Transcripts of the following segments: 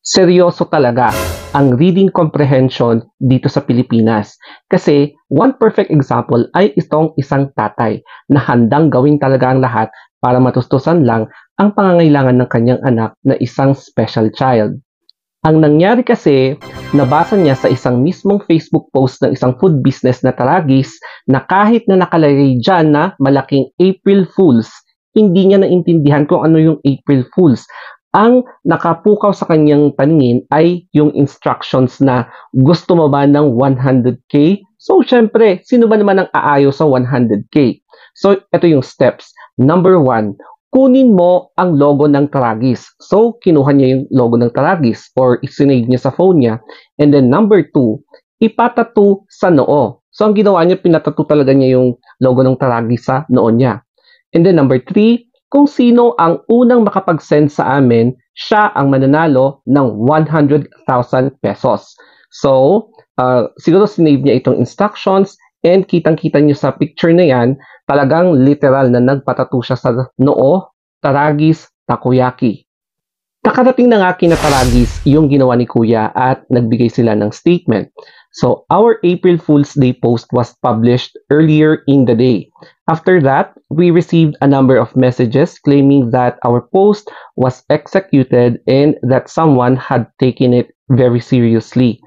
seryoso talaga ang reading comprehension dito sa Pilipinas. Kasi one perfect example ay itong isang tatay na handang gawin talaga ang lahat para matustusan lang ang pangangailangan ng kanyang anak na isang special child. Ang nangyari kasi, nabasa niya sa isang mismong Facebook post ng isang food business na Taragis na kahit na nakalagay dyan na malaking April Fools, hindi niya naintindihan kung ano yung April Fools. Ang nakapukaw sa kanyang paningin ay yung instructions na gusto mo ba ng 100K? So, syempre, sino ba naman ang aayaw sa 100K? So, ito yung steps. Number 1, kunin mo ang logo ng Taragis. So, kinuha niya yung logo ng Taragis or isinave niya sa phone niya. And then number 2, ipatato sa noo. So, ang ginawa niya, pinatato talaga niya yung logo ng Taragis sa noo niya. And then number 3, kung sino ang unang makapag-send sa amin, siya ang mananalo ng 100,000 pesos. So, siguro sinave niya itong instructions and kitang-kita niyo sa picture na yan, talagang literal na nagpatato siya sa noo, Taragis Takoyaki. Nakarating na nga kina Taragis yung ginawa ni Kuya at nagbigay sila ng statement. So, our April Fool's Day post was published earlier in the day. After that, we received a number of messages claiming that our post was executed and that someone had taken it very seriously.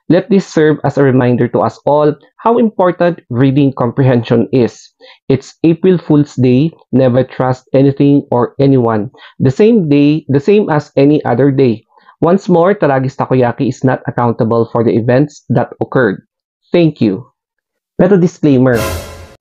Let this serve as a reminder to us all how important reading comprehension is. It's April Fool's Day. Never trust anything or anyone. The same as any other day. Once more, Taragis Takoyaki is not accountable for the events that occurred. Thank you. Pero disclaimer,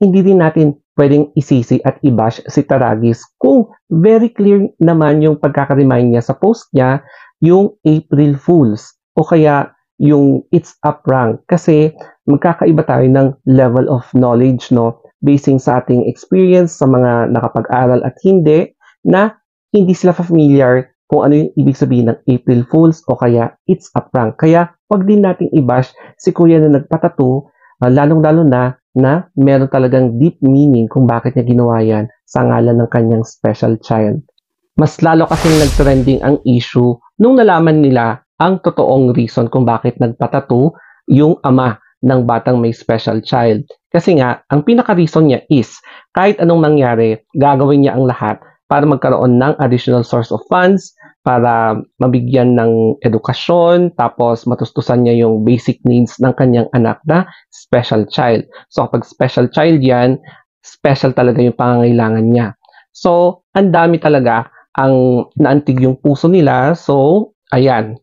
hindi din natin pwedeng isisi at i-bash si Taragis kung very clear naman yung pagkaka-remind niya sa post niya yung April Fools o kaya yung it's a prank kasi magkakaiba tayo ng level of knowledge, no, basing sa ating experience sa mga nakapag-aral at hindi, na hindi sila familiar kung ano yung ibig sabihin ng April Fools o kaya it's a prank. Kaya wag din nating i-bash si Kuya na nagpatato, lalong-lalo na meron talagang deep meaning kung bakit niya ginawa yan sa ngalan ng kanyang special child. Mas lalo kasing nag-trending ang issue nung nalaman nila ang totoong reason kung bakit nagpatato yung ama ng batang may special child. Kasi nga, ang pinaka-reason niya is, kahit anong mangyari, gagawin niya ang lahat para magkaroon ng additional source of funds, para mabigyan ng edukasyon, tapos matustusan niya yung basic needs ng kanyang anak na special child. So kapag special child yan, special talaga yung pangangailangan niya. So, ang dami talaga ang naantig yung puso nila. So, ayan,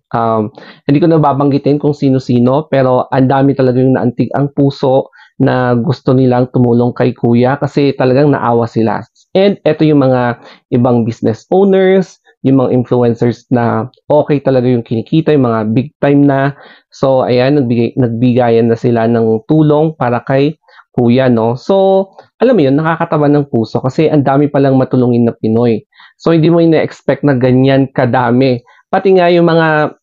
hindi ko na babanggitin kung sino-sino, pero ang dami talaga yung naantig ang puso na gusto nilang tumulong kay Kuya kasi talagang naawa sila. And eto yung mga ibang business owners, yung mga influencers na okay talaga yung kinikita, yung mga big time na. So, ayan, nagbigayan na sila ng tulong para kay Kuya, no? So, alam mo yun, nakakatawa ng puso kasi ang dami palang matulungin na Pinoy. So, hindi mo ina-expect na ganyan kadami. Pati nga yung mga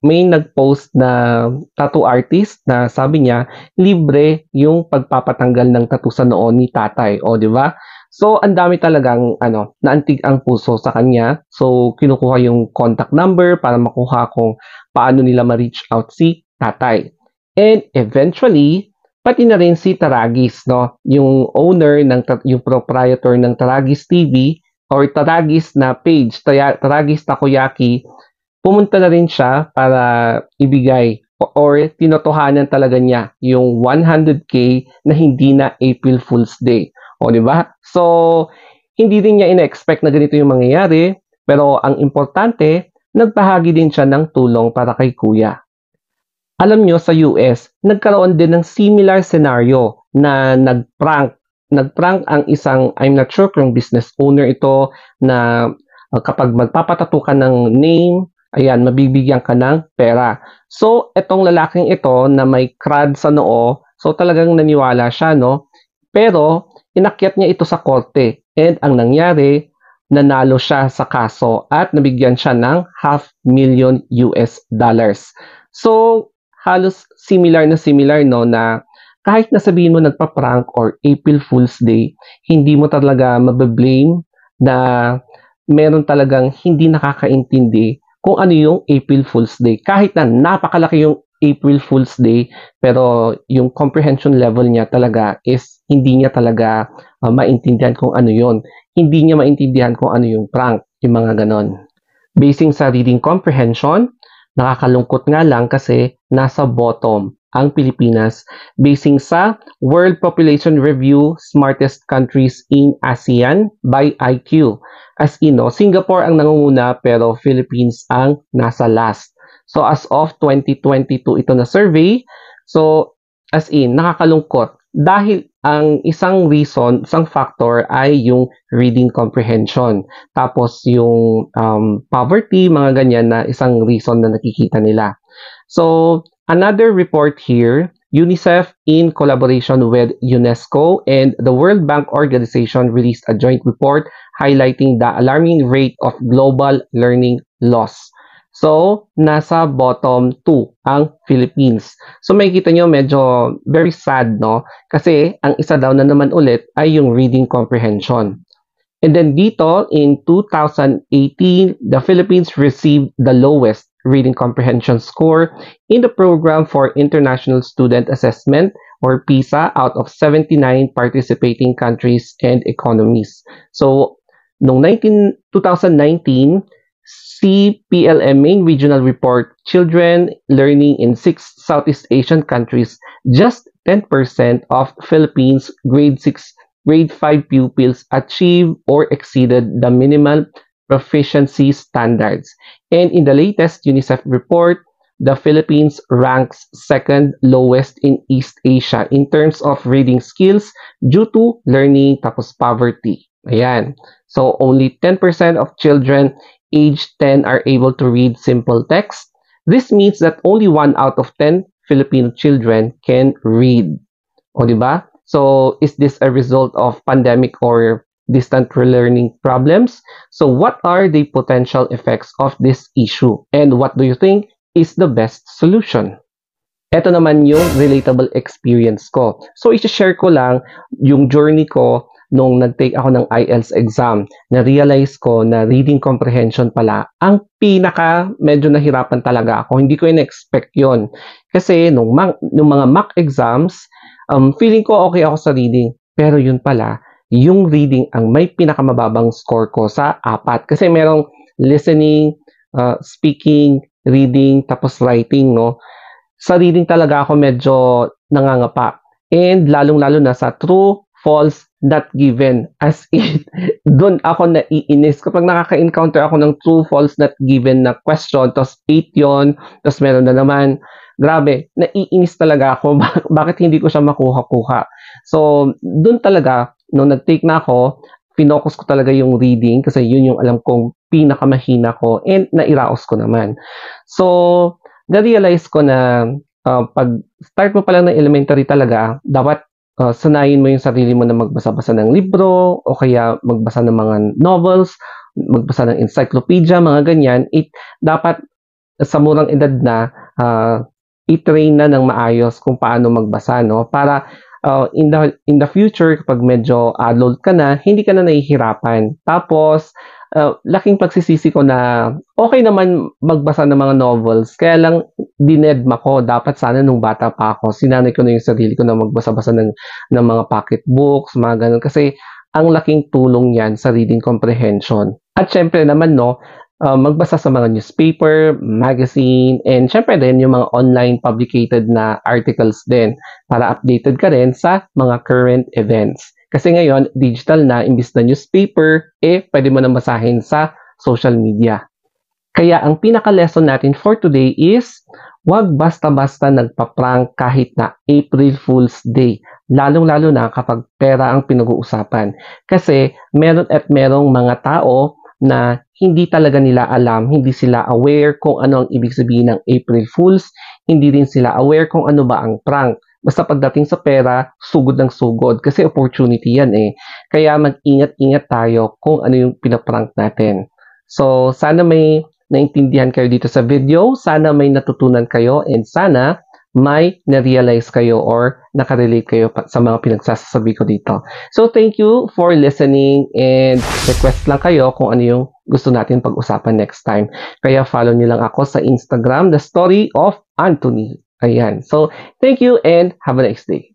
may nag-post na tattoo artist na sabi niya, libre yung pagpapatanggal ng tattoo sa noo ni tatay. O, di ba? So, ang dami talagang naantig ang puso sa kanya. So, kinukuha yung contact number para makuha kung paano nila ma-reach out si tatay. And eventually, pati na rin si Taragis, no? Yung owner, yung proprietor ng Taragis TV or Taragis na page, Taragis Takoyaki, pumunta na rin siya para ibigay or tinotohanan talaga niya yung 100K na hindi na April Fool's Day. O, di ba? So, hindi din niya ina-expect na ganito yung mangyayari, pero ang importante, nagbahagi din siya ng tulong para kay Kuya. Alam nyo, sa US, nagkaroon din ng similar scenario na nag-prank ang isang, I'm not sure kung business owner ito, na kapag magpapatato ka ng name, ayan, mabibigyan ka ng pera. So, etong lalaking ito na may crud sa noo, so talagang naniwala siya, no? Pero, inakyat niya ito sa korte. And ang nangyari, nanalo siya sa kaso at nabigyan siya ng $500,000 US. So, halos similar, no, na kahit nasabihin mo nagpa-prank or April Fool's Day, hindi mo talaga mabablame na meron talagang hindi nakakaintindi kung ano yung April Fool's Day. Kahit na napakalaki yung April Fool's Day, pero yung comprehension level niya talaga is hindi niya talaga maintindihan kung ano yun. Hindi niya maintindihan kung ano yung prank, yung mga ganon. Basing sa reading comprehension, nakakalungkot nga lang kasi nasa bottom ang Pilipinas basing sa World Population Review Smartest Countries in ASEAN by IQ. As in, no, Singapore ang nangunguna pero Philippines ang nasa last. So as of 2022 ito na survey. So as in, nakakalungkot dahil ang isang reason, isang factor ay yung reading comprehension. Tapos yung poverty, mga ganyan na isang reason na nakikita nila. So another report here, UNICEF in collaboration with UNESCO and the World Bank Organization released a joint report highlighting the alarming rate of global learning loss. So, nasa bottom 2 ang Philippines. So, makikita nyo medyo very sad, no? Kasi ang isa daw na naman ulit ay yung reading comprehension. And then dito, in 2018, the Philippines received the lowest reading comprehension score in the Program for International Student Assessment or PISA out of 79 participating countries and economies. So, noong 2019, CPLM Main Regional Report, Children Learning in 6 Southeast Asian Countries, just 10% of Philippines grade 6, grade 5 pupils achieved or exceeded the minimal proficiency standards. And in the latest UNICEF report, the Philippines ranks second lowest in East Asia in terms of reading skills due to learning tapos poverty. Ayan. So only 10% of children aged 10 are able to read simple text. This means that only 1 out of 10 Filipino children can read. O, di ba? So, is this a result of pandemic or distant learning problems? So, what are the potential effects of this issue? And what do you think is the best solution? Ito naman yung relatable experience ko. So, i-share ko lang yung journey ko nung nag-take ako ng IELTS exam. Na-realize ko na reading comprehension pala ang pinaka medyo nahirapan talaga ako. Hindi ko in-expect yon. Kasi nung mga mock exams, feeling ko okay ako sa reading. Pero yun pala, yung reading ang may pinakamababang score ko sa 4. Kasi merong listening, speaking, reading, tapos writing, no? Sa reading talaga ako medyo nangangapa. And lalong-lalo na sa true, false, not given. As in, doon ako naiinis. Kapag nakaka-encounter ako ng true, false, not given na question, tapos 8 yon, tapos meron na naman, grabe, naiinis talaga ako. Bakit hindi ko siya makuha-kuha? So, doon talaga, nung nag-take na ako, finokus ko talaga yung reading kasi yun yung alam kong pinakamahina ko and nairaos ko naman. So, na-realize ko na pag start mo pa lang ng elementary talaga, dapat sanayin mo yung sarili mo na magbasa-basa ng libro o kaya magbasa ng mga novels, magbasa ng encyclopedia, mga ganyan. Dapat sa murang edad na i-train na ng maayos kung paano magbasa, no? Para in the future, kapag medyo adult ka na, hindi ka na nahihirapan. Tapos, laking pagsisisi ko na okay naman magbasa ng mga novels. Kaya lang, dinedma ko. Dapat sana nung bata pa ako, sinanay ko na yung sarili ko na magbasa-basa ng mga pocket books, mga ganun. Kasi, ang laking tulong yan sa reading comprehension. At syempre naman, no, magbasa sa mga newspaper, magazine, and syempre din yung mga online publicated na articles din para updated ka rin sa mga current events. Kasi ngayon, digital na, imbis na newspaper, pwede mo na basahin sa social media. Kaya ang pinaka-lesson natin for today is, huwag basta-basta nagpa-prank kahit na April Fool's Day. Lalong-lalo na kapag pera ang pinag-uusapan. Kasi meron at merong mga tao na hindi talaga nila alam, hindi sila aware kung ano ang ibig sabihin ng April Fools, hindi rin sila aware kung ano ba ang prank. Basta pagdating sa pera, sugod ng sugod kasi opportunity yan eh. Kaya mag-ingat-ingat tayo kung ano yung pinaprank natin. So, sana may naintindihan kayo dito sa video, sana may natutunan kayo, and sana may na-realize kayo or nakarelate kayo sa mga pinagsasabi ko dito. So, thank you for listening and request lang kayo kung ano yung gusto natin pag-usapan next time. Kaya follow niyo lang ako sa Instagram, The Story of Anthony. Ayan. So, thank you and have a nice day.